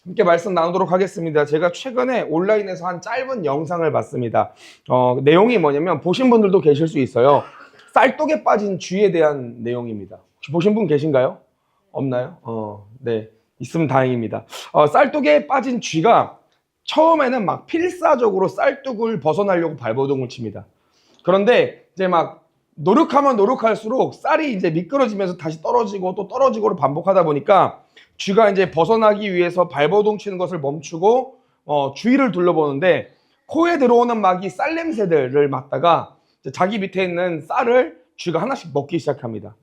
함께 말씀 나누도록 하겠습니다. 제가 최근에 온라인에서 한 짧은 영상을 봤습니다. 내용이 뭐냐면 보신 분들도 계실 수 있어요. 쌀떡에 빠진 쥐에 대한 내용입니다. 혹시 보신 분 계신가요? 없나요? 네. 있으면 다행입니다. 쌀떡에 빠진 쥐가 처음에는 막 필사적으로 쌀떡을 벗어나려고 발버둥을 칩니다. 그런데 이제 막 노력하면 노력할수록 쌀이 이제 미끄러지면서 다시 떨어지고 또 떨어지고를 반복하다 보니까 쥐가 이제 벗어나기 위해서 발버둥 치는 것을 멈추고 주위를 둘러보는데 코에 들어오는 막이 쌀 냄새들을 맡다가 자기 밑에 있는 쌀을 쥐가 하나씩 먹기 시작합니다.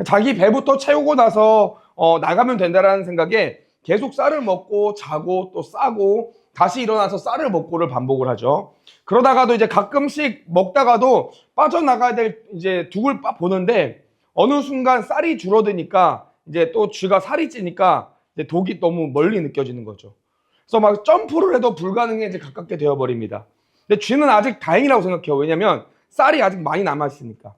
자기 배부터 채우고 나서 나가면 된다라는 생각에 계속 쌀을 먹고 자고 또 싸고 다시 일어나서 쌀을 먹고를 반복을 하죠. 그러다가도 이제 가끔씩 먹다가도 빠져나가야 될 이제 둑을 보는데 어느 순간 쌀이 줄어드니까 이제 또 쥐가 살이 찌니까 이제 독이 너무 멀리 느껴지는 거죠. 그래서 막 점프를 해도 불가능에 이제 가깝게 되어버립니다. 근데 쥐는 아직 다행이라고 생각해요. 왜냐면 쌀이 아직 많이 남아있으니까.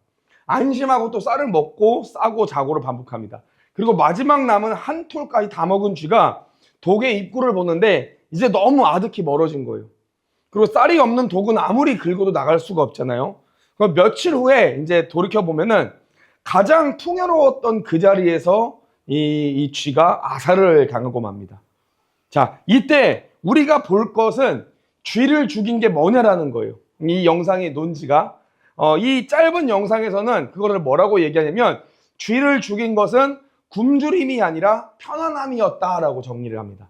안심하고 또 쌀을 먹고 싸고 자고를 반복합니다. 그리고 마지막 남은 한 톨까지 다 먹은 쥐가 독의 입구를 보는데 이제 너무 아득히 멀어진 거예요. 그리고 쌀이 없는 독은 아무리 긁어도 나갈 수가 없잖아요. 그럼 며칠 후에 이제 돌이켜보면은 가장 풍요로웠던 그 자리에서 이 쥐가 아사를 당하고 맙니다. 자, 이때 우리가 볼 것은 쥐를 죽인 게 뭐냐라는 거예요. 이 영상의 논지가. 이 짧은 영상에서는 그거를 뭐라고 얘기하냐면 쥐를 죽인 것은 굶주림이 아니라 편안함이었다라고 정리를 합니다.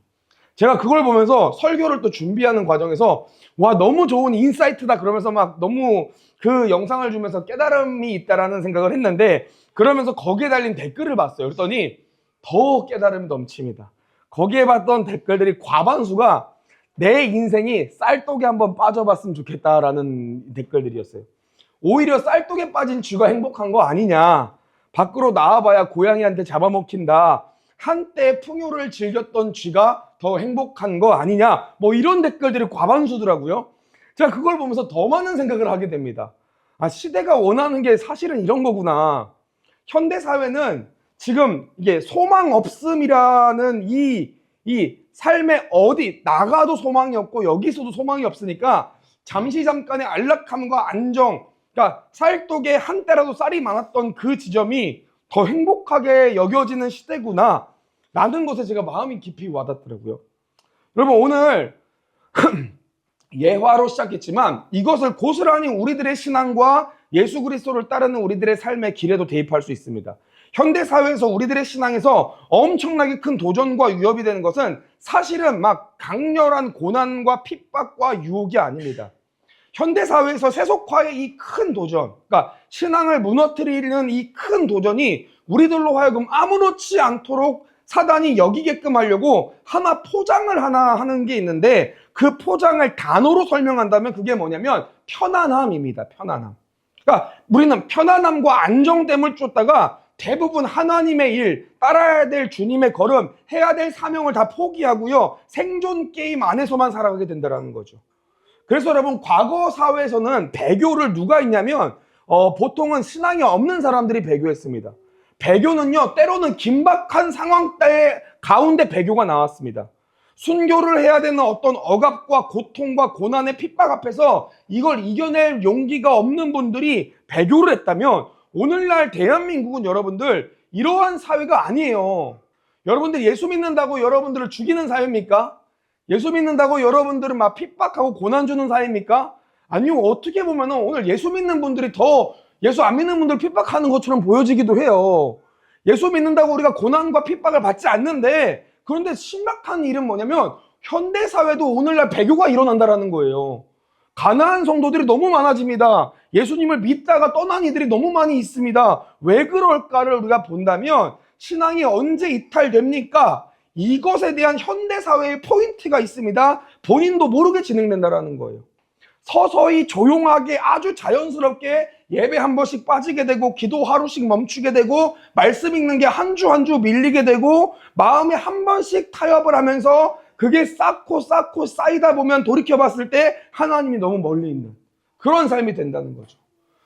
제가 그걸 보면서 설교를 또 준비하는 과정에서 와 너무 좋은 인사이트다 그러면서 막 너무 그 영상을 주면서 깨달음이 있다라는 생각을 했는데 그러면서 거기에 달린 댓글을 봤어요. 그랬더니 더 깨달음이 넘칩니다. 거기에 봤던 댓글들이 과반수가 내 인생이 쌀독에 한번 빠져봤으면 좋겠다라는 댓글들이었어요. 오히려 쌀독에 빠진 쥐가 행복한 거 아니냐. 밖으로 나와봐야 고양이한테 잡아먹힌다. 한때 풍요를 즐겼던 쥐가 더 행복한 거 아니냐. 뭐 이런 댓글들이 과반수더라고요. 제가 그걸 보면서 더 많은 생각을 하게 됩니다. 아, 시대가 원하는 게 사실은 이런 거구나. 현대사회는 지금 이게 소망 없음이라는 이 삶의 어디 나가도 소망이 없고 여기서도 소망이 없으니까 잠시 잠깐의 안락함과 안정, 그러니까 쌀독에 한때라도 쌀이 많았던 그 지점이 더 행복하게 여겨지는 시대구나 라는 것에 제가 마음이 깊이 와닿더라고요. 여러분 오늘 예화로 시작했지만 이것을 고스란히 우리들의 신앙과 예수 그리스도를 따르는 우리들의 삶의 길에도 대입할 수 있습니다. 현대사회에서 우리들의 신앙에서 엄청나게 큰 도전과 위협이 되는 것은 사실은 막 강렬한 고난과 핍박과 유혹이 아닙니다. 현대사회에서 세속화의 이 큰 도전, 그러니까 신앙을 무너뜨리는 이 큰 도전이 우리들로 하여금 아무렇지 않도록 사단이 여기게끔 하려고 하나 포장을 하나 하는 게 있는데 그 포장을 단어로 설명한다면 그게 뭐냐면 편안함입니다. 편안함. 그러니까 우리는 편안함과 안정됨을 쫓다가 대부분 하나님의 일, 따라야 될 주님의 걸음, 해야 될 사명을 다 포기하고요. 생존 게임 안에서만 살아가게 된다는 거죠. 그래서 여러분 과거 사회에서는 배교를 누가 했냐면 보통은 신앙이 없는 사람들이 배교했습니다. 배교는요 때로는 긴박한 상황 가운데 배교가 나왔습니다. 순교를 해야 되는 어떤 억압과 고통과 고난의 핍박 앞에서 이걸 이겨낼 용기가 없는 분들이 배교를 했다면 오늘날 대한민국은 여러분들 이러한 사회가 아니에요. 여러분들 예수 믿는다고 여러분들을 죽이는 사회입니까? 예수 믿는다고 여러분들은 막 핍박하고 고난 주는 사회입니까? 아니요. 어떻게 보면 오늘 예수 믿는 분들이 더 예수 안 믿는 분들 핍박하는 것처럼 보여지기도 해요. 예수 믿는다고 우리가 고난과 핍박을 받지 않는데 그런데 심각한 일은 뭐냐면 현대사회도 오늘날 배교가 일어난다는 거예요. 가난한 성도들이 너무 많아집니다. 예수님을 믿다가 떠난 이들이 너무 많이 있습니다. 왜 그럴까를 우리가 본다면 신앙이 언제 이탈됩니까? 이것에 대한 현대사회의 포인트가 있습니다. 본인도 모르게 진행된다는 거예요. 서서히 조용하게 아주 자연스럽게 예배 한 번씩 빠지게 되고 기도 하루씩 멈추게 되고 말씀 읽는 게 한 주 한 주 밀리게 되고 마음에 한 번씩 타협을 하면서 그게 쌓고 쌓이다 보면 돌이켜봤을 때 하나님이 너무 멀리 있는 그런 삶이 된다는 거죠.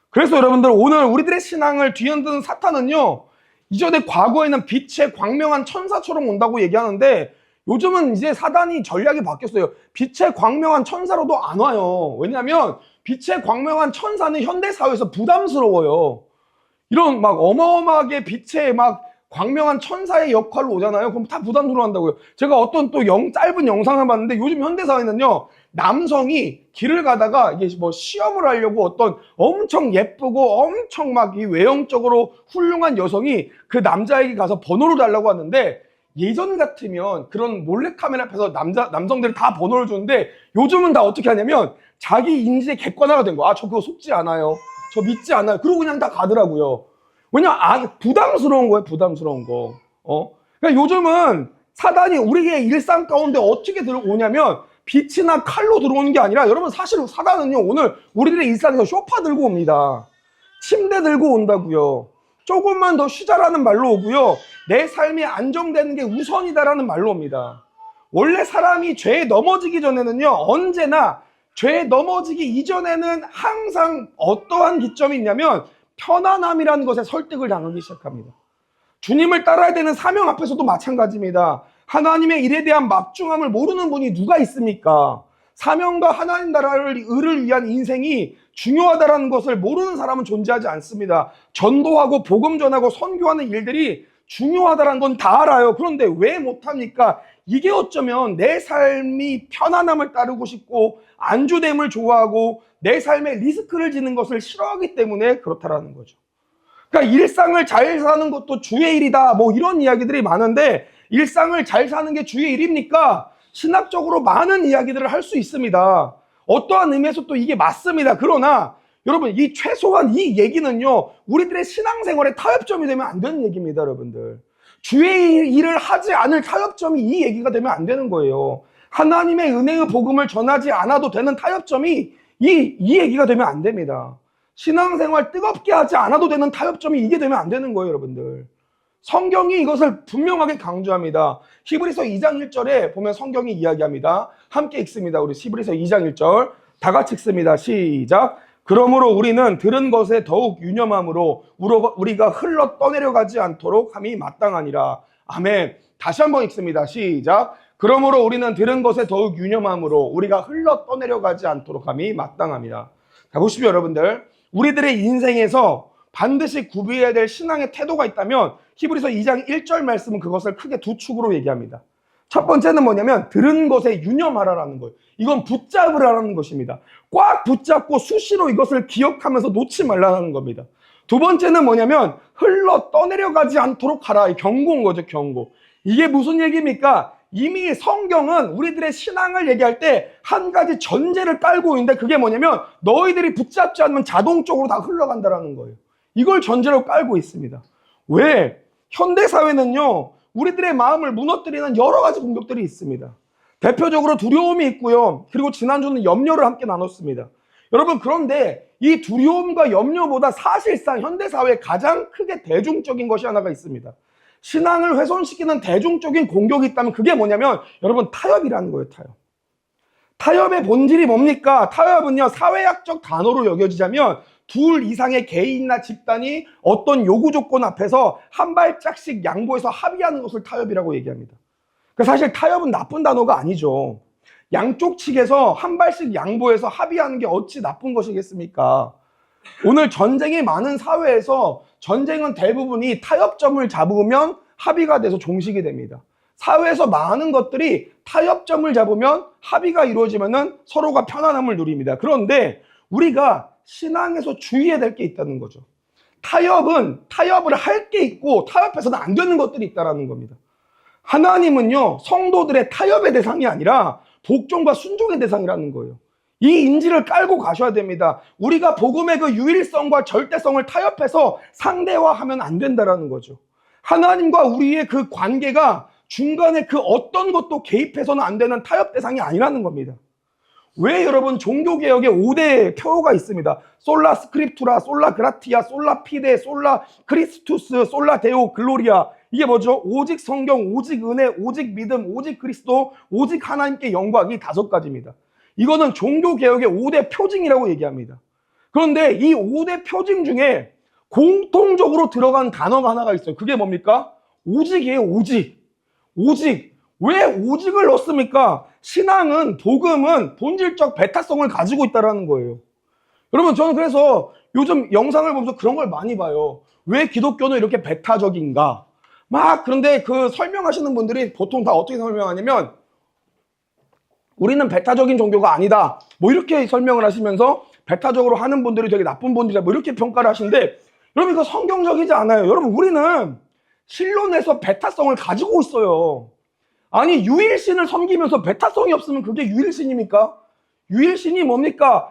그래서 여러분들 오늘 우리들의 신앙을 뒤흔드는 사탄은요 이전에 과거에는 빛의 광명한 천사처럼 온다고 얘기하는데 요즘은 이제 사단이 전략이 바뀌었어요. 빛의 광명한 천사로도 안 와요. 왜냐하면 빛의 광명한 천사는 현대사회에서 부담스러워요. 이런 막 어마어마하게 빛의 막 광명한 천사의 역할로 오잖아요. 그럼 다 부담스러워 한다고요. 제가 어떤 또 짧은 영상을 봤는데 요즘 현대사회는요, 남성이 길을 가다가 이게 뭐 시험을 하려고 어떤 엄청 예쁘고 엄청 막 이 외형적으로 훌륭한 여성이 그 남자에게 가서 번호를 달라고 하는데, 예전 같으면 그런 몰래카메라 앞에서 남성들이 다 번호를 주는데, 요즘은 다 어떻게 하냐면 자기 인지의 객관화가 된 거야. 아, 저 그거 속지 않아요. 저 믿지 않아요. 그러고 그냥 다 가더라고요. 왜냐, 부담스러운 거예요, 부담스러운 거. 그러니까 요즘은 사단이 우리의 일상 가운데 어떻게 들어오냐면, 빛이나 칼로 들어오는 게 아니라, 여러분 사실 사단은요, 오늘 우리들의 일상에서 소파 들고 옵니다. 침대 들고 온다고요. 조금만 더 쉬자라는 말로 오고요. 내 삶이 안정되는 게 우선이다라는 말로 옵니다. 원래 사람이 죄에 넘어지기 전에는요, 언제나 죄에 넘어지기 이전에는 항상 어떠한 기점이 있냐면 편안함이라는 것에 설득을 당하기 시작합니다. 주님을 따라야 되는 사명 앞에서도 마찬가지입니다. 하나님의 일에 대한 막중함을 모르는 분이 누가 있습니까? 사명과 하나님 나라를 을을 위한 인생이 중요하다는 것을 모르는 사람은 존재하지 않습니다. 전도하고 복음 전하고 선교하는 일들이 중요하다는 건 다 알아요. 그런데 왜 못합니까? 이게 어쩌면 내 삶이 편안함을 따르고 싶고 안주됨을 좋아하고 내 삶에 리스크를 지는 것을 싫어하기 때문에 그렇다라는 거죠. 그러니까 일상을 잘 사는 것도 주의 일이다, 뭐 이런 이야기들이 많은데, 일상을 잘 사는 게 주의 일입니까? 신학적으로 많은 이야기들을 할 수 있습니다. 어떠한 의미에서 또 이게 맞습니다. 그러나 여러분, 이 최소한 이 얘기는요, 우리들의 신앙생활에 타협점이 되면 안 되는 얘기입니다. 여러분들, 주의 일을 하지 않을 타협점이 이 얘기가 되면 안 되는 거예요. 하나님의 은혜의 복음을 전하지 않아도 되는 타협점이 이 얘기가 되면 안 됩니다. 신앙생활 뜨겁게 하지 않아도 되는 타협점이 이게 되면 안 되는 거예요. 여러분들, 성경이 이것을 분명하게 강조합니다. 히브리서 2장 1절에 보면 성경이 이야기합니다. 함께 읽습니다. 우리 히브리서 2장 1절 다 같이 읽습니다. 시작. 그러므로 우리는 들은 것에 더욱 유념함으로 우리가 흘러 떠내려가지 않도록 함이 마땅하니라. 아멘. 다시 한번 읽습니다. 시작. 그러므로 우리는 들은 것에 더욱 유념함으로 우리가 흘러 떠내려가지 않도록 함이 마땅합니다. 자, 보십시오. 여러분들, 우리들의 인생에서 반드시 구비해야 될 신앙의 태도가 있다면 히브리서 2장 1절 말씀은 그것을 크게 두 축으로 얘기합니다. 첫 번째는 뭐냐면 들은 것에 유념하라라는 거예요. 이건 붙잡으라는 것입니다. 꽉 붙잡고 수시로 이것을 기억하면서 놓지 말라는 겁니다. 두 번째는 뭐냐면 흘러 떠내려가지 않도록 하라. 경고인 거죠, 경고. 이게 무슨 얘기입니까? 이미 성경은 우리들의 신앙을 얘기할 때 한 가지 전제를 깔고 있는데, 그게 뭐냐면 너희들이 붙잡지 않으면 자동적으로 다 흘러간다라는 거예요. 이걸 전제로 깔고 있습니다. 왜? 현대사회는요, 우리들의 마음을 무너뜨리는 여러 가지 공격들이 있습니다. 대표적으로 두려움이 있고요. 그리고 지난주는 염려를 함께 나눴습니다. 여러분, 그런데 이 두려움과 염려보다 사실상 현대사회에 가장 크게 대중적인 것이 하나가 있습니다. 신앙을 훼손시키는 대중적인 공격이 있다면 그게 뭐냐면 여러분, 타협이라는 거예요. 타협. 타협의 본질이 뭡니까? 타협은요, 사회학적 단어로 여겨지자면 둘 이상의 개인이나 집단이 어떤 요구 조건 앞에서 한 발짝씩 양보해서 합의하는 것을 타협이라고 얘기합니다. 그러니까 사실 타협은 나쁜 단어가 아니죠. 양쪽 측에서 한 발씩 양보해서 합의하는 게 어찌 나쁜 것이겠습니까? 오늘 전쟁이 많은 사회에서 전쟁은 대부분이 타협점을 잡으면 합의가 돼서 종식이 됩니다. 사회에서 많은 것들이 타협점을 잡으면 합의가 이루어지면 서로가 편안함을 누립니다. 그런데 우리가 신앙에서 주의해야 될 게 있다는 거죠. 타협은 타협을 할 게 있고 타협해서는 안 되는 것들이 있다는 겁니다. 하나님은요, 성도들의 타협의 대상이 아니라 복종과 순종의 대상이라는 거예요. 이 인지를 깔고 가셔야 됩니다. 우리가 복음의 그 유일성과 절대성을 타협해서 상대화하면 안 된다는 거죠. 하나님과 우리의 그 관계가 중간에 그 어떤 것도 개입해서는 안 되는 타협 대상이 아니라는 겁니다. 왜? 여러분, 종교개혁의 5대 표어가 있습니다. 솔라 스크립투라, 솔라 그라티아, 솔라 피데, 솔라 크리스투스, 솔라 데오 글로리아. 이게 뭐죠? 오직 성경, 오직 은혜, 오직 믿음, 오직 그리스도, 오직 하나님께 영광. 이 5가지입니다. 이거는 종교개혁의 5대 표징이라고 얘기합니다. 그런데 이 5대 표징 중에 공통적으로 들어간 단어가 하나가 있어요. 그게 뭡니까? 오직이에요. 오직. 오직. 왜 오직을 넣습니까? 신앙은, 복음은 본질적 배타성을 가지고 있다는 거예요. 여러분, 저는 그래서 요즘 영상을 보면서 그런 걸 많이 봐요. 왜 기독교는 이렇게 배타적인가? 그런데 그 설명하시는 분들이 보통 다 어떻게 설명하냐면, 우리는 배타적인 종교가 아니다. 뭐 이렇게 설명을 하시면서 배타적으로 하는 분들이 되게 나쁜 분들이다. 뭐 이렇게 평가를 하시는데, 여러분, 이거 성경적이지 않아요. 여러분, 우리는 신론에서 배타성을 가지고 있어요. 아니, 유일신을 섬기면서 배타성이 없으면 그게 유일신입니까? 유일신이 뭡니까?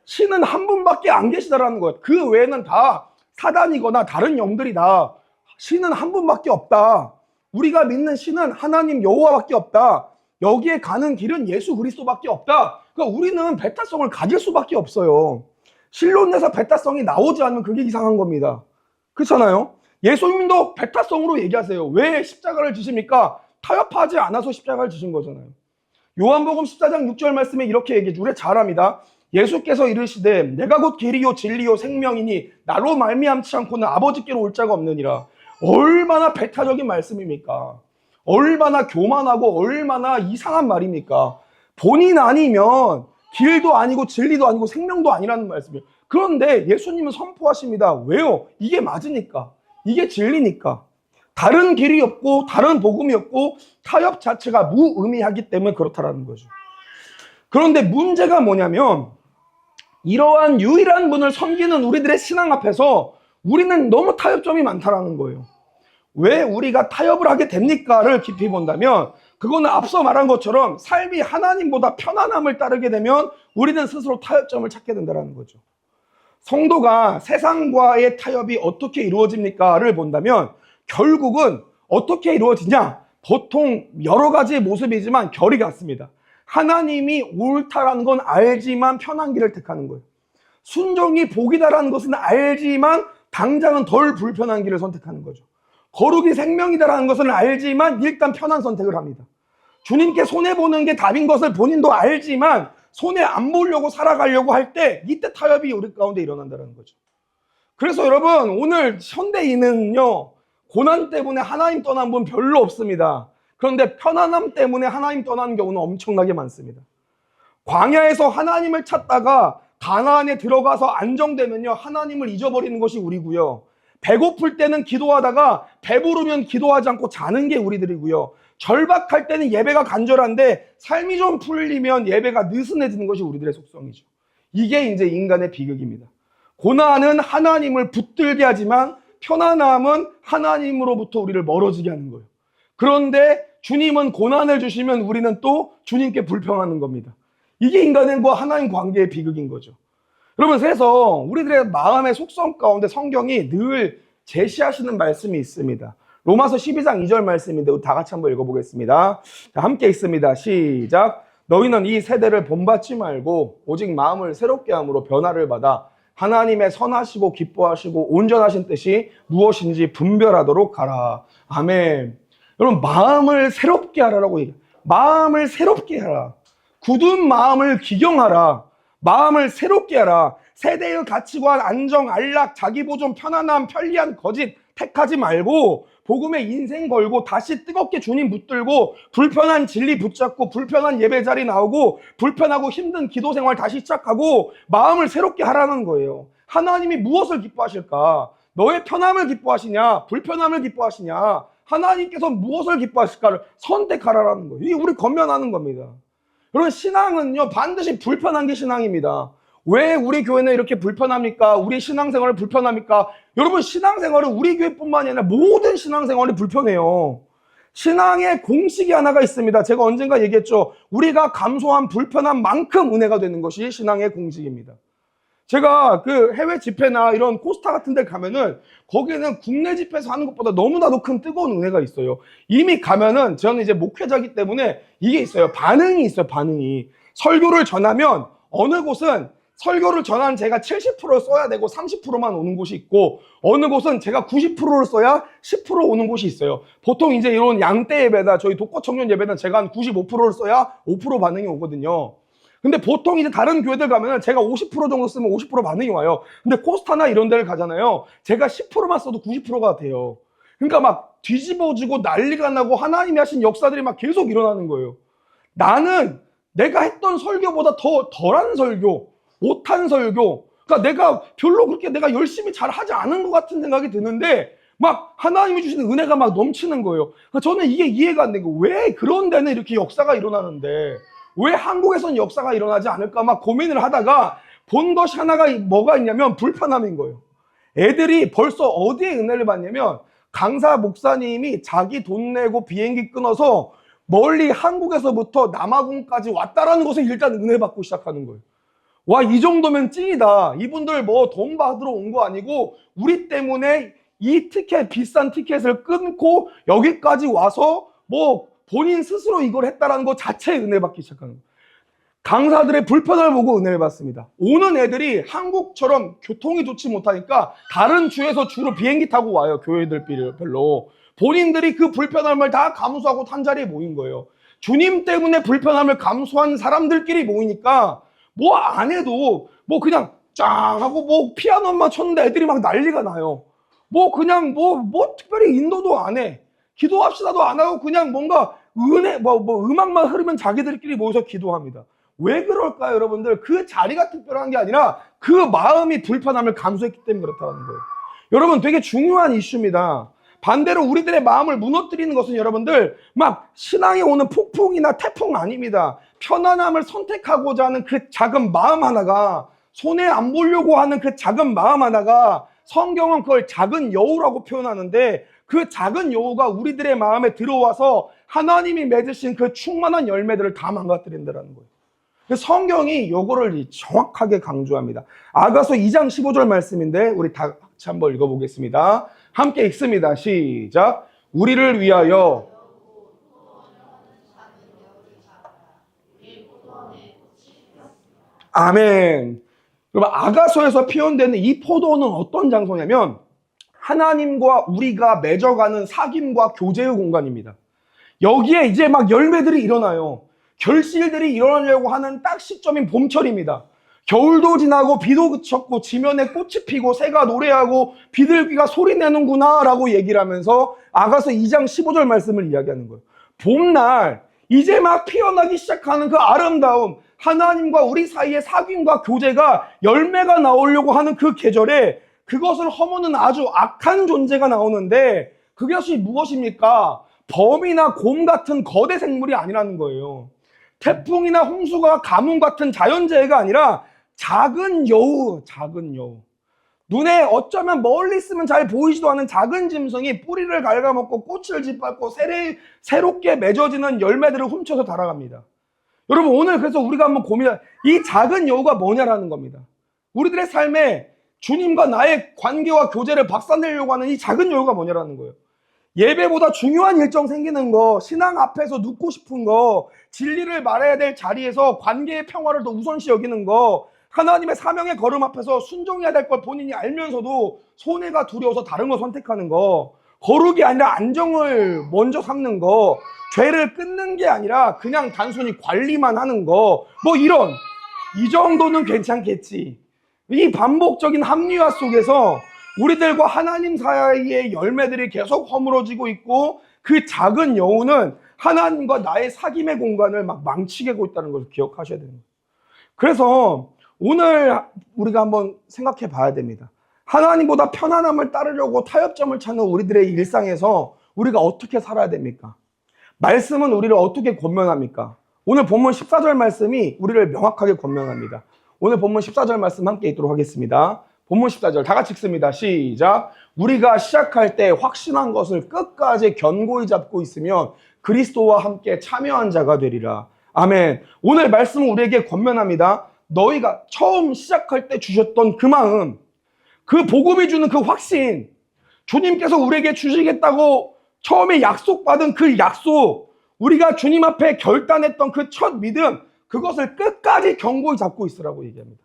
신은 한 분밖에 안 계시다라는 거예요. 그 외에는 다 사단이거나 다른 영들이다. 신은 한 분밖에 없다. 우리가 믿는 신은 하나님 여호와밖에 없다. 여기에 가는 길은 예수 그리스도밖에 없다. 그러니까 우리는 배타성을 가질 수밖에 없어요. 신론에서 배타성이 나오지 않으면 그게 이상한 겁니다. 그렇잖아요? 예수님도 배타성으로 얘기하세요. 왜 십자가를 지십니까? 타협하지 않아서 십자가를 지신 거잖아요. 요한복음 14장 6절 말씀에 이렇게 얘기해 주래 잘합니다. 예수께서 이르시되 내가 곧 길이요 진리요 생명이니 나로 말미암지 않고는 아버지께로 올 자가 없느니라. 얼마나 배타적인 말씀입니까? 얼마나 교만하고 얼마나 이상한 말입니까? 본인 아니면 길도 아니고 진리도 아니고 생명도 아니라는 말씀이에요. 그런데 예수님은 선포하십니다. 왜요? 이게 맞으니까. 이게 진리니까. 다른 길이 없고 다른 복음이 없고 타협 자체가 무의미하기 때문에 그렇다라는 거죠. 그런데 문제가 뭐냐면 이러한 유일한 분을 섬기는 우리들의 신앙 앞에서 우리는 너무 타협점이 많다라는 거예요. 왜 우리가 타협을 하게 됩니까를 깊이 본다면 그거는 앞서 말한 것처럼 삶이 하나님보다 편안함을 따르게 되면 우리는 스스로 타협점을 찾게 된다는 거죠. 성도가 세상과의 타협이 어떻게 이루어집니까를 본다면 결국은 어떻게 이루어지냐? 보통 여러 가지의 모습이지만 결이 같습니다. 하나님이 옳다라는 건 알지만 편한 길을 택하는 거예요. 순종이 복이다라는 것은 알지만 당장은 덜 불편한 길을 선택하는 거죠. 거룩이 생명이다라는 것은 알지만 일단 편한 선택을 합니다. 주님께 손해보는 게 답인 것을 본인도 알지만 손해 안 보려고 살아가려고 할 때 이때 타협이 우리 가운데 일어난다는 거죠. 그래서 여러분 오늘 현대인은요 고난 때문에 하나님 떠난 분 별로 없습니다. 그런데 편안함 때문에 하나님 떠나는 경우는 엄청나게 많습니다. 광야에서 하나님을 찾다가 가나안에 들어가서 안정되면요 하나님을 잊어버리는 것이 우리고요. 배고플 때는 기도하다가 배부르면 기도하지 않고 자는 게 우리들이고요. 절박할 때는 예배가 간절한데 삶이 좀 풀리면 예배가 느슨해지는 것이 우리들의 속성이죠. 이게 이제 인간의 비극입니다. 고난은 하나님을 붙들게 하지만 편안함은 하나님으로부터 우리를 멀어지게 하는 거예요. 그런데 주님은 고난을 주시면 우리는 또 주님께 불평하는 겁니다. 이게 인간과 하나님 관계의 비극인 거죠. 여러분, 그래서 우리들의 마음의 속성 가운데 성경이 늘 제시하시는 말씀이 있습니다. 로마서 12장 2절 말씀인데 다 같이 한번 읽어보겠습니다. 자, 함께 읽습니다. 시작. 너희는 이 세대를 본받지 말고 오직 마음을 새롭게 함으로 변화를 받아 하나님의 선하시고 기뻐하시고 온전하신 뜻이 무엇인지 분별하도록 하라. 아멘. 여러분, 마음을 새롭게 하라라고 얘기해요. 마음을 새롭게 하라. 굳은 마음을 기경하라. 마음을 새롭게 하라. 세대의 가치관, 안정, 안락, 자기보존, 편안함, 편리한 거짓 택하지 말고 복음에 인생 걸고 다시 뜨겁게 주님 붙들고 불편한 진리 붙잡고 불편한 예배 자리 나오고 불편하고 힘든 기도 생활 다시 시작하고 마음을 새롭게 하라는 거예요. 하나님이 무엇을 기뻐하실까? 너의 편함을 기뻐하시냐? 불편함을 기뻐하시냐? 하나님께서 무엇을 기뻐하실까를 선택하라는 거예요. 이게 우리 권면하는 겁니다. 여러분, 신앙은요 반드시 불편한 게 신앙입니다. 왜 우리 교회는 이렇게 불편합니까? 우리 신앙생활이 불편합니까? 여러분, 신앙생활은 우리 교회뿐만이 아니라 모든 신앙생활이 불편해요. 신앙의 공식이 하나가 있습니다. 제가 언젠가 얘기했죠. 우리가 감소한 불편함만큼 은혜가 되는 것이 신앙의 공식입니다. 제가 그 해외 집회나 이런 코스타 같은 데 가면은 거기는 국내 집회에서 하는 것보다 너무나도 큰 뜨거운 은혜가 있어요. 이미 가면은 저는 이제 목회자이기 때문에 이게 있어요. 반응이 있어요. 반응이. 설교를 전하면 어느 곳은 설교를 전한 제가 70% 써야 되고 30%만 오는 곳이 있고 어느 곳은 제가 90%를 써야 10% 오는 곳이 있어요. 보통 이제 이런 양떼 예배다 저희 독거 청년 예배는 제가 한 95%를 써야 5% 반응이 오거든요. 근데 보통 이제 다른 교회들 가면은 제가 50% 정도 쓰면 50% 반응이 와요. 근데 코스타나 이런 데를 가잖아요. 제가 10%만 써도 90%가 돼요. 그러니까 막 뒤집어지고 난리가 나고 하나님이 하신 역사들이 막 계속 일어나는 거예요. 나는 내가 했던 설교보다 더 덜한 설교, 못한 설교, 그러니까 내가 별로 그렇게 내가 열심히 잘 하지 않은 것 같은 생각이 드는데 막 하나님이 주시는 은혜가 막 넘치는 거예요. 그러니까 저는 이게 이해가 안 되고 왜 그런 데는 이렇게 역사가 일어나는데 왜 한국에서는 역사가 일어나지 않을까 막 고민을 하다가 본 것이 하나가 뭐가 있냐면 불편함인 거예요. 애들이 벌써 어디에 은혜를 받냐면 강사 목사님이 자기 돈 내고 비행기 끊어서 멀리 한국에서부터 남아공까지 왔다라는 것에 일단 은혜 받고 시작하는 거예요. 와, 이 정도면 찐이다. 이분들 뭐 돈 받으러 온 거 아니고 우리 때문에 이 티켓, 비싼 티켓을 끊고 여기까지 와서 뭐 본인 스스로 이걸 했다라는 것 자체에 은혜 받기 시작하는 거예요. 강사들의 불편함을 보고 은혜를 받습니다. 오는 애들이 한국처럼 교통이 좋지 못하니까 다른 주에서 주로 비행기 타고 와요. 교회들 별로. 본인들이 그 불편함을 다 감수하고 탄 자리에 모인 거예요. 주님 때문에 불편함을 감수한 사람들끼리 모이니까 뭐 안 해도 뭐 그냥 짱 하고 뭐 피아노만 쳤는데 애들이 막 난리가 나요. 뭐 그냥 뭐 특별히 인도도 안 해. 기도합시다도 안 하고 그냥 뭔가 은혜 뭐 음악만 흐르면 자기들끼리 모여서 기도합니다. 왜 그럴까요, 여러분들? 그 자리가 특별한 게 아니라 그 마음이 불편함을 감수했기 때문에 그렇다는 거예요. 여러분, 되게 중요한 이슈입니다. 반대로 우리들의 마음을 무너뜨리는 것은 여러분들 막 신앙에 오는 폭풍이나 태풍 아닙니다. 편안함을 선택하고자 하는 그 작은 마음 하나가, 손해 안 보려고 하는 그 작은 마음 하나가 성경은 그걸 작은 여우라고 표현하는데 그 작은 여우가 우리들의 마음에 들어와서 하나님이 맺으신 그 충만한 열매들을 다 망가뜨린다는 거예요. 성경이 요거를 정확하게 강조합니다. 아가서 2장 15절 말씀인데 우리 다 같이 한번 읽어보겠습니다. 함께 읽습니다. 시작. 우리를 위하여 아멘. 그럼 아가서에서 표현되는 이 포도는 어떤 장소냐면 하나님과 우리가 맺어가는 사귐과 교제의 공간입니다. 여기에 이제 막 열매들이 일어나요. 결실들이 일어나려고 하는 딱 시점인 봄철입니다. 겨울도 지나고 비도 그쳤고 지면에 꽃이 피고 새가 노래하고 비둘기가 소리내는구나 라고 얘기를 하면서 아가서 2장 15절 말씀을 이야기하는 거예요. 봄날 이제 막 피어나기 시작하는 그 아름다움, 하나님과 우리 사이의 사귐과 교제가 열매가 나오려고 하는 그 계절에 그것을 허무는 아주 악한 존재가 나오는데 그것이 무엇입니까? 범이나 곰 같은 거대 생물이 아니라는 거예요. 태풍이나 홍수가 가뭄 같은 자연재해가 아니라 작은 여우, 작은 여우. 눈에 어쩌면 멀리 있으면 잘 보이지도 않은 작은 짐승이 뿌리를 갉아먹고 꽃을 짓밟고 새롭게 맺어지는 열매들을 훔쳐서 달아갑니다. 여러분, 오늘 그래서 우리가 한번 고민할 이 작은 여우가 뭐냐라는 겁니다. 우리들의 삶에 주님과 나의 관계와 교제를 박살내려고 하는 이 작은 여우가 뭐냐라는 거예요. 예배보다 중요한 일정 생기는 거, 신앙 앞에서 눕고 싶은 거, 진리를 말해야 될 자리에서 관계의 평화를 더 우선시 여기는 거, 하나님의 사명의 걸음 앞에서 순종해야 될 걸 본인이 알면서도 손해가 두려워서 다른 거 선택하는 거, 거룩이 아니라 안정을 먼저 삼는 거, 죄를 끊는 게 아니라 그냥 단순히 관리만 하는 거, 뭐 이런, 이 정도는 괜찮겠지. 이 반복적인 합리화 속에서 우리들과 하나님 사이의 열매들이 계속 허물어지고 있고 그 작은 여우는 하나님과 나의 사귐의 공간을 막 망치게 하고 있다는 것을 기억하셔야 됩니다. 그래서 오늘 우리가 한번 생각해 봐야 됩니다. 하나님보다 편안함을 따르려고 타협점을 찾는 우리들의 일상에서 우리가 어떻게 살아야 됩니까? 말씀은 우리를 어떻게 권면합니까? 오늘 본문 14절 말씀이 우리를 명확하게 권면합니다. 오늘 본문 14절 말씀 함께 읽도록 하겠습니다. 본문 14절 다 같이 읽습니다. 시작. 우리가 시작할 때 확신한 것을 끝까지 견고히 잡고 있으면 그리스도와 함께 참여한 자가 되리라. 아멘. 오늘 말씀은 우리에게 권면합니다. 너희가 처음 시작할 때 주셨던 그 마음, 그 복음이 주는 그 확신, 주님께서 우리에게 주시겠다고 처음에 약속받은 그 약속, 우리가 주님 앞에 결단했던 그 첫 믿음, 그것을 끝까지 견고히 잡고 있으라고 얘기합니다.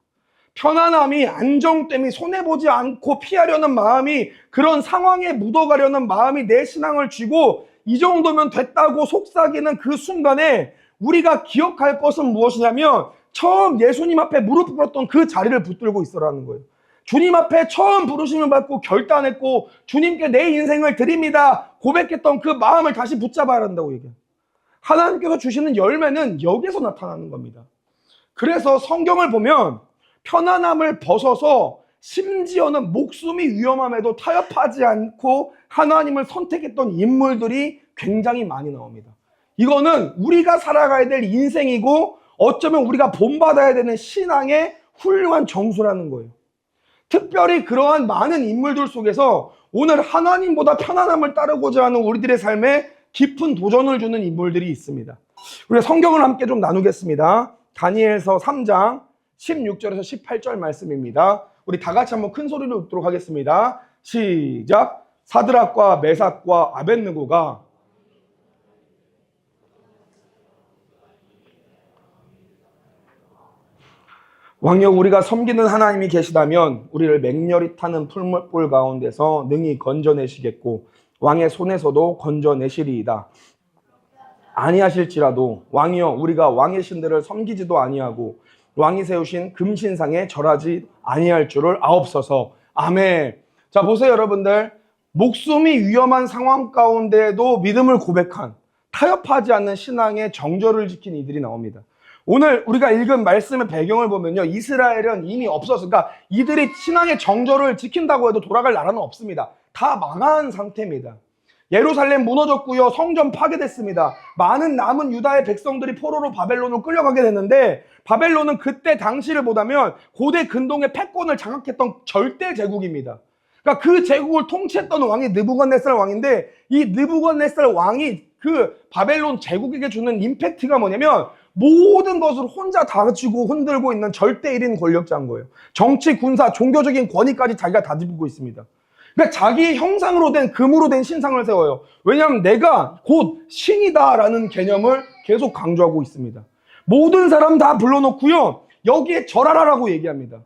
편안함이, 안정됨이, 손해보지 않고 피하려는 마음이, 그런 상황에 묻어가려는 마음이 내 신앙을 쥐고 이 정도면 됐다고 속삭이는 그 순간에 우리가 기억할 것은 무엇이냐면 처음 예수님 앞에 무릎 꿇었던 그 자리를 붙들고 있으라는 거예요. 주님 앞에 처음 부르심을 받고 결단했고 주님께 내 인생을 드립니다 고백했던 그 마음을 다시 붙잡아야 한다고 얘기해요. 하나님께서 주시는 열매는 여기서 나타나는 겁니다. 그래서 성경을 보면 편안함을 벗어서 심지어는 목숨이 위험함에도 타협하지 않고 하나님을 선택했던 인물들이 굉장히 많이 나옵니다. 이거는 우리가 살아가야 될 인생이고 어쩌면 우리가 본받아야 되는 신앙의 훌륭한 정수라는 거예요. 특별히 그러한 많은 인물들 속에서 오늘 하나님보다 편안함을 따르고자 하는 우리들의 삶에 깊은 도전을 주는 인물들이 있습니다. 우리가 성경을 함께 좀 나누겠습니다. 다니엘서 3장 16절에서 18절 말씀입니다. 우리 다 같이 한번 큰 소리로 읽도록 하겠습니다. 시작. 사드락과 메삭과 아벳느고가 왕여 우리가 섬기는 하나님이 계시다면 우리를 맹렬히 타는 풀물불 가운데서 능히 건져내시겠고 왕의 손에서도 건져내시리이다. 아니하실지라도 왕이여 우리가 왕의 신들을 섬기지도 아니하고 왕이 세우신 금신상에 절하지 아니할 줄을 아옵소서. 아멘. 자 보세요 여러분들. 목숨이 위험한 상황 가운데에도 믿음을 고백한 타협하지 않는 신앙의 정절을 지킨 이들이 나옵니다. 오늘 우리가 읽은 말씀의 배경을 보면요. 이스라엘은 이미 없어서 그러니까 이들이 신앙의 정절을 지킨다고 해도 돌아갈 나라는 없습니다. 다 망한 상태입니다. 예루살렘 무너졌고요. 성전 파괴됐습니다. 많은 남은 유다의 백성들이 포로로 바벨론으로 끌려가게 됐는데 바벨론은 그때 당시를 보다면 고대 근동의 패권을 장악했던 절대 제국입니다. 그러니까 그 제국을 통치했던 왕이 느부갓네살 왕인데 이 느부갓네살 왕이 그 바벨론 제국에게 주는 임팩트가 뭐냐면 모든 것을 혼자 다 쥐고 흔들고 있는 절대 1인 권력자인 거예요. 정치, 군사, 종교적인 권위까지 자기가 다 짚고 있습니다. 그러니까 자기의 형상으로 된 금으로 된 신상을 세워요. 왜냐하면 내가 곧 신이다라는 개념을 계속 강조하고 있습니다. 모든 사람 다 불러놓고요. 여기에 절하라라고 얘기합니다.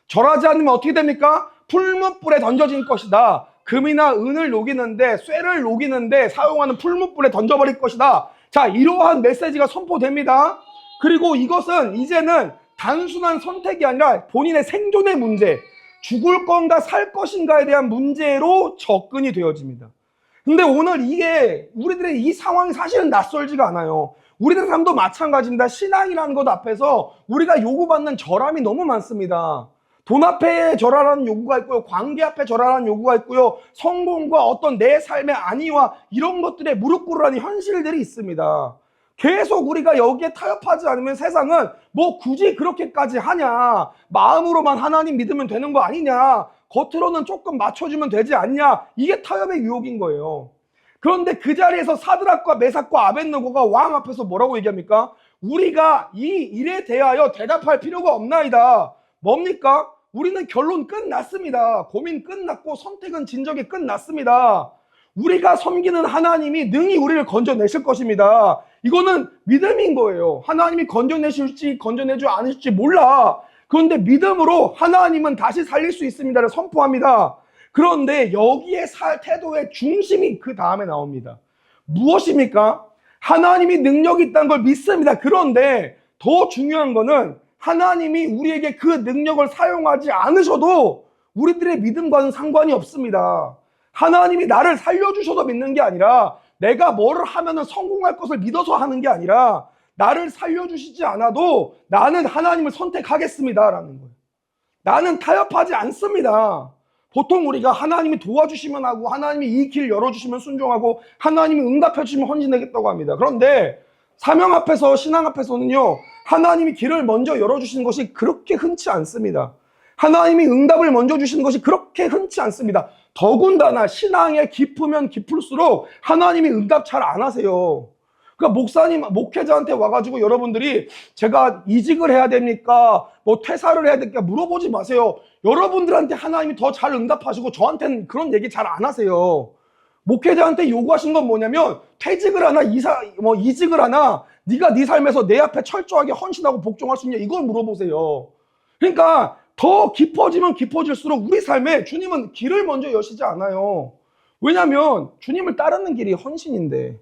절하지 않으면 어떻게 됩니까? 풀무불에 던져질 것이다. 금이나 은을 녹이는데 쇠를 녹이는데 사용하는 풀무불에 던져버릴 것이다. 자, 이러한 메시지가 선포됩니다. 그리고 이것은 이제는 단순한 선택이 아니라 본인의 생존의 문제, 죽을 건가 살 것인가에 대한 문제로 접근이 되어집니다. 근데 오늘 이게 우리들의 이 상황이 사실은 낯설지가 않아요. 우리들 삶도 마찬가지입니다. 신앙이라는 것 앞에서 우리가 요구받는 절함이 너무 많습니다. 돈 앞에 절하라는 요구가 있고요. 관계 앞에 절하라는 요구가 있고요. 성공과 어떤 내 삶의 안위와 이런 것들에 무릎 꿇으라는 현실들이 있습니다. 계속 우리가 여기에 타협하지 않으면 세상은 뭐 굳이 그렇게까지 하냐. 마음으로만 하나님 믿으면 되는 거 아니냐. 겉으로는 조금 맞춰주면 되지 않냐. 이게 타협의 유혹인 거예요. 그런데 그 자리에서 사드락과 메삭과 아벳느고가 왕 앞에서 뭐라고 얘기합니까? 우리가 이 일에 대하여 대답할 필요가 없나이다. 뭡니까? 우리는 결론 끝났습니다. 고민 끝났고 선택은 진작에 끝났습니다. 우리가 섬기는 하나님이 능히 우리를 건져내실 것입니다. 이거는 믿음인 거예요. 하나님이 건져내실지 건져내지 않으실지 몰라. 그런데 믿음으로 하나님은 다시 살릴 수 있습니다를 선포합니다. 그런데 여기에 태도의 중심이 그 다음에 나옵니다. 무엇입니까? 하나님이 능력이 있다는 걸 믿습니다. 그런데 더 중요한 거는 하나님이 우리에게 그 능력을 사용하지 않으셔도 우리들의 믿음과는 상관이 없습니다. 하나님이 나를 살려주셔서 믿는 게 아니라 내가 뭐를 하면 성공할 것을 믿어서 하는 게 아니라 나를 살려주시지 않아도 나는 하나님을 선택하겠습니다 라는 거예요. 나는 타협하지 않습니다. 보통 우리가 하나님이 도와주시면 하고 하나님이 이 길 열어주시면 순종하고 하나님이 응답해 주시면 헌신하겠다고 합니다. 그런데 사명 앞에서 신앙 앞에서는요. 하나님이 길을 먼저 열어주시는 것이 그렇게 흔치 않습니다. 하나님이 응답을 먼저 주시는 것이 그렇게 흔치 않습니다. 더군다나 신앙에 깊으면 깊을수록 하나님이 응답 잘 안 하세요. 그러니까 목사님, 목회자한테 와가지고 여러분들이 제가 이직을 해야 됩니까? 뭐 퇴사를 해야 됩니까? 물어보지 마세요. 여러분들한테 하나님이 더 잘 응답하시고 저한테는 그런 얘기 잘 안 하세요. 목회자한테 요구하신 건 뭐냐면 퇴직을 하나 이직을 하나 네가 네 삶에서 내 앞에 철저하게 헌신하고 복종할 수 있냐 이걸 물어보세요. 그러니까 더 깊어지면 깊어질수록 우리 삶에 주님은 길을 먼저 여시지 않아요. 왜냐하면 주님을 따르는 길이 헌신인데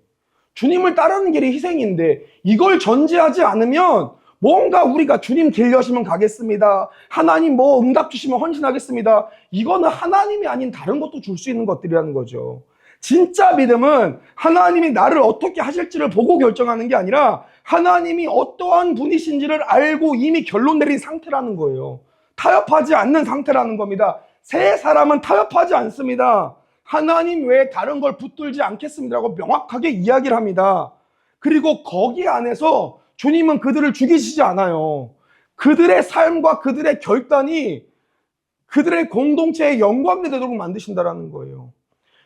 주님을 따르는 길이 희생인데 이걸 전제하지 않으면 뭔가 우리가 주님 길 여시면 가겠습니다. 하나님 뭐 응답 주시면 헌신하겠습니다. 이거는 하나님이 아닌 다른 것도 줄 수 있는 것들이라는 거죠. 진짜 믿음은 하나님이 나를 어떻게 하실지를 보고 결정하는 게 아니라 하나님이 어떠한 분이신지를 알고 이미 결론 내린 상태라는 거예요. 타협하지 않는 상태라는 겁니다. 새 사람은 타협하지 않습니다. 하나님 외에 다른 걸 붙들지 않겠습니다라고 명확하게 이야기를 합니다. 그리고 거기 안에서 주님은 그들을 죽이시지 않아요. 그들의 삶과 그들의 결단이 그들의 공동체의 영광이 되도록 만드신다는 거예요.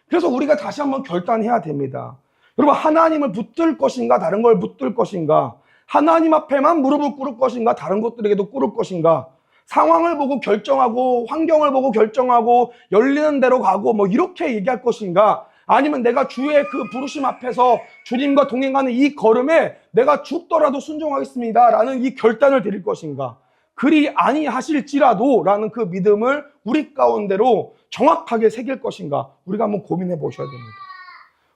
그래서 우리가 다시 한번 결단해야 됩니다. 여러분, 하나님을 붙들 것인가 다른 걸 붙들 것인가, 하나님 앞에만 무릎을 꿇을 것인가 다른 것들에게도 꿇을 것인가, 상황을 보고 결정하고 환경을 보고 결정하고 열리는 대로 가고 뭐 이렇게 얘기할 것인가, 아니면 내가 주의 그 부르심 앞에서 주님과 동행하는 이 걸음에 내가 죽더라도 순종하겠습니다 라는 이 결단을 드릴 것인가, 그리 아니하실지라도 라는 그 믿음을 우리 가운데로 정확하게 새길 것인가, 우리가 한번 고민해 보셔야 됩니다.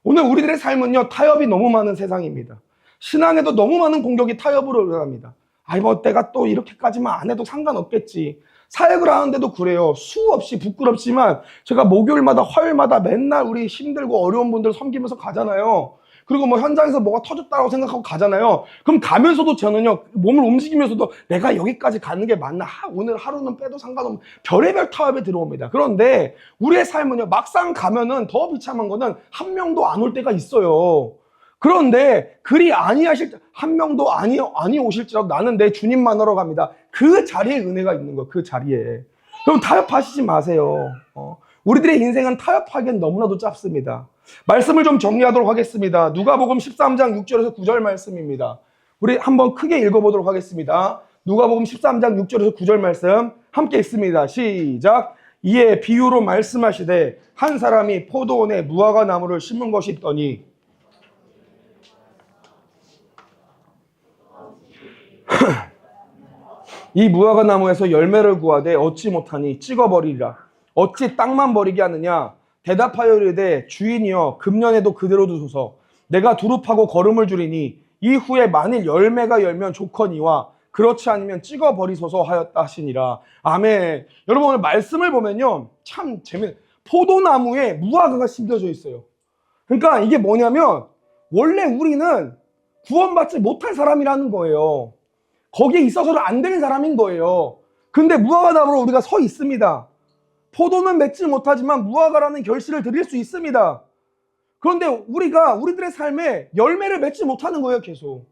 오늘 우리들의 삶은요, 타협이 너무 많은 세상입니다. 신앙에도 너무 많은 공격이 타협으로 일어납니다. 아이 뭐 내가 또 이렇게까지만 안 해도 상관없겠지. 사역을 하는데도 그래요. 수없이 부끄럽지만 제가 목요일마다 화요일마다 맨날 우리 힘들고 어려운 분들 섬기면서 가잖아요. 그리고 뭐 현장에서 뭐가 터졌다고 생각하고 가잖아요. 그럼 가면서도 저는요, 몸을 움직이면서도 내가 여기까지 가는 게 맞나, 오늘 하루는 빼도 상관없는 별의별 타협에 들어옵니다. 그런데 우리의 삶은요, 막상 가면은 더 비참한 거는 한 명도 안 올 때가 있어요. 그런데 그리 아니하실, 한 명도 아니 오실지라도 나는 내 주님 만나러 갑니다. 그 자리에 은혜가 있는 거예요. 그 자리에. 그럼 타협하시지 마세요. 우리들의 인생은 타협하기엔 너무나도 짧습니다. 말씀을 좀 정리하도록 하겠습니다. 누가복음 13장 6절에서 9절 말씀입니다. 우리 한번 크게 읽어보도록 하겠습니다. 누가복음 13장 6절에서 9절 말씀 함께 읽습니다. 시작. 이에 비유로 말씀하시되 한 사람이 포도원에 무화과 나무를 심은 것이 있더니 이 무화과 나무에서 열매를 구하되 얻지 못하니 찍어버리리라. 어찌 땅만 버리게 하느냐? 대답하여 이르되 주인이여 금년에도 그대로 두소서. 내가 두릅하고 거름을 줄이니 이후에 만일 열매가 열면 좋거니와 그렇지 않으면 찍어버리소서 하였다 하시니라. 아멘. 여러분, 오늘 말씀을 보면요, 참 재밌는, 포도나무에 무화과가 심겨져 있어요. 그러니까 이게 뭐냐면 원래 우리는 구원받지 못할 사람이라는 거예요. 거기에 있어서는 안 되는 사람인 거예요. 근데 무화과 나무로 우리가 서 있습니다. 포도는 맺지 못하지만 무화과라는 결실을 드릴 수 있습니다. 그런데 우리가 우리들의 삶에 열매를 맺지 못하는 거예요, 계속.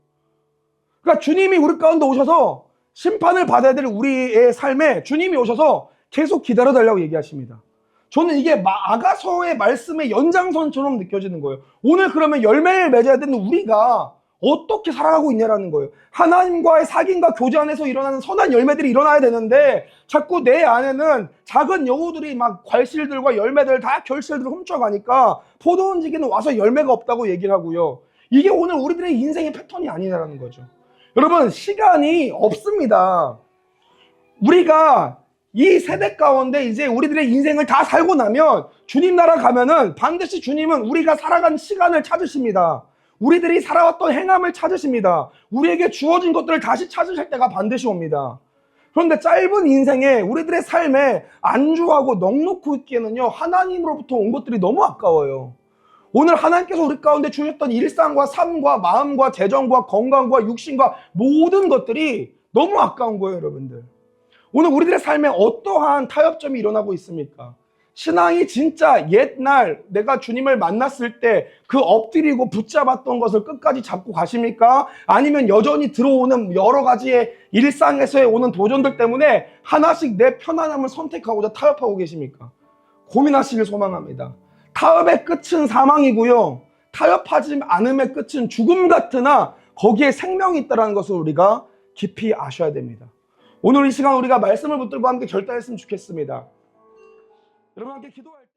그러니까 주님이 우리 가운데 오셔서 심판을 받아야 될 우리의 삶에 주님이 오셔서 계속 기다려달라고 얘기하십니다. 저는 이게 아가서의 말씀의 연장선처럼 느껴지는 거예요. 오늘 그러면 열매를 맺어야 되는 우리가 어떻게 살아가고 있냐라는 거예요. 하나님과의 사귐과 교제 안에서 일어나는 선한 열매들이 일어나야 되는데 자꾸 내 안에는 작은 여우들이 막 괄실들과 열매들 다 결실들을 훔쳐가니까 포도원지기는 와서 열매가 없다고 얘기를 하고요. 이게 오늘 우리들의 인생의 패턴이 아니라는 거죠. 여러분, 시간이 없습니다. 우리가 이 세대 가운데 이제 우리들의 인생을 다 살고 나면 주님 나라 가면은 반드시 주님은 우리가 살아간 시간을 찾으십니다. 우리들이 살아왔던 행함을 찾으십니다. 우리에게 주어진 것들을 다시 찾으실 때가 반드시 옵니다. 그런데 짧은 인생에 우리들의 삶에 안주하고 넉넉히 있기에는요, 하나님으로부터 온 것들이 너무 아까워요. 오늘 하나님께서 우리 가운데 주셨던 일상과 삶과 마음과 재정과 건강과 육신과 모든 것들이 너무 아까운 거예요, 여러분들. 오늘 우리들의 삶에 어떠한 타협점이 일어나고 있습니까? 신앙이 진짜 옛날 내가 주님을 만났을 때 그 엎드리고 붙잡았던 것을 끝까지 잡고 가십니까? 아니면 여전히 들어오는 여러 가지의 일상에서의 오는 도전들 때문에 하나씩 내 편안함을 선택하고자 타협하고 계십니까? 고민하시길 소망합니다. 타협의 끝은 사망이고요, 타협하지 않음의 끝은 죽음 같으나 거기에 생명이 있다는 것을 우리가 깊이 아셔야 됩니다. 오늘 이 시간 우리가 말씀을 붙들고 함께 결단했으면 좋겠습니다. 여러분 함께 기도할 때